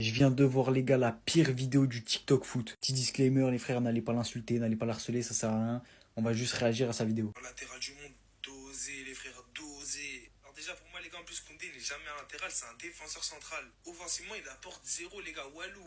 Je viens de voir les gars la pire vidéo du TikTok foot. Petit disclaimer, les frères, n'allez pas l'insulter, n'allez pas l'harceler, ça sert à rien. On va juste réagir à sa vidéo. Latéral du monde, dosé, les frères, dosé. Alors déjà, pour moi, les gars, en plus, Koundé n'est jamais un latéral, c'est un défenseur central. Offensivement, il apporte zéro, les gars, Walou.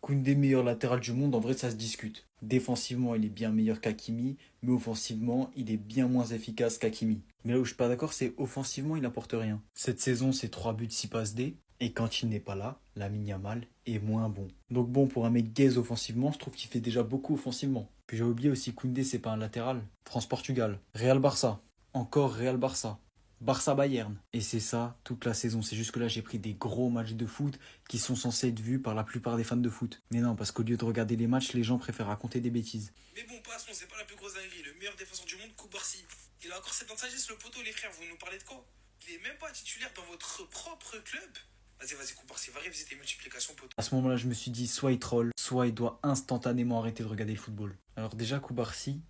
Koundé meilleur latéral du monde, en vrai ça se discute. Défensivement, il est bien meilleur qu'Hakimi, mais offensivement, il est bien moins efficace qu'Hakimi. Mais là où je suis pas d'accord, c'est offensivement, il n'apporte rien. Cette saison, c'est 3 buts, 6 passes D. Et quand il n'est pas là, Lamine Yamal est moins bon. Donc bon, pour un mec gaze offensivement, je trouve qu'il fait déjà beaucoup offensivement. Puis j'ai oublié aussi Koundé, c'est pas un latéral. France-Portugal. Real-Barça. Encore Real-Barça. Barça-Bayern. Et c'est ça toute la saison. C'est juste que là, j'ai pris des gros matchs de foot qui sont censés être vus par la plupart des fans de foot. Mais non, parce qu'au lieu de regarder les matchs, les gens préfèrent raconter des bêtises. Mais bon, passons, c'est pas la plus grosse dinguerie. Le meilleur défenseur du monde, Koubarsi. Il a encore 7 ans de sagesse, le poteau, les frères. Vous nous parlez de quoi? Il est même pas titulaire dans votre propre club. Vas-y, Koubarsi, va réviser tes multiplications, poteau. À ce moment-là, je me suis dit, soit il troll, soit il doit instantanément arrêter de regarder le football. Alors déjà, Koubarsi,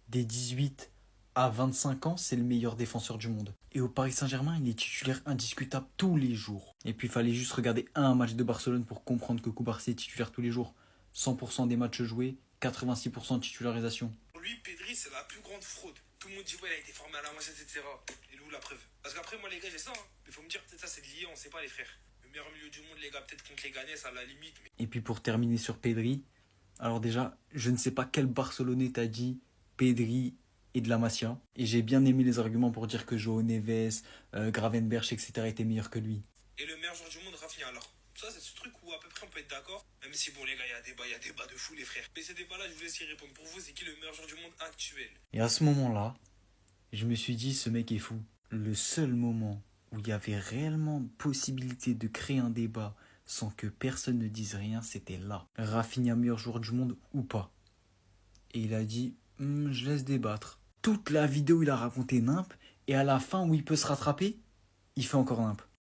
des 18 à 25 ans, c'est le meilleur défenseur du monde. Et au Paris Saint-Germain, il est titulaire indiscutable tous les jours. Et puis il fallait juste regarder un match de Barcelone pour comprendre que Koubarsi est titulaire tous les jours. 100% des matchs joués, 86% de titularisation. Pour lui, Pedri, c'est la plus grande fraude. Tout le monde dit, ouais, il a été formé à la Masia, etc. Et où la preuve? Parce qu'après, moi, les gars, j'ai ça. Hein. Mais faut me dire, peut-être ça, c'est lié, on sait pas, les frères. Le meilleur milieu du monde, les gars, peut-être contre les Ghanais, ça à la limite. Mais... Et puis pour terminer sur Pedri, alors déjà, je ne sais pas quel Barcelonais t'a dit Pedri et de la Masia. Et j'ai bien aimé les arguments pour dire que João Neves, Gravenberch, etc. étaient meilleurs que lui. Et le meilleur joueur du monde, Rafinha, alors. Ça, c'est ce truc où à peu près on peut être d'accord. Même si, bon, les gars, il y a débat de fou, les frères. Mais ces débats-là, je vous laisse y répondre. Pour vous, c'est qui le meilleur joueur du monde actuel? Et à ce moment-là, je me suis dit, ce mec est fou. Le seul moment où il y avait réellement possibilité de créer un débat sans que personne ne dise rien, c'était là. Rafinha meilleur joueur du monde ou pas? Et il a dit, je laisse débattre. Toute la vidéo, il a raconté nimp, et à la fin où il peut se rattraper, il fait encore nimp.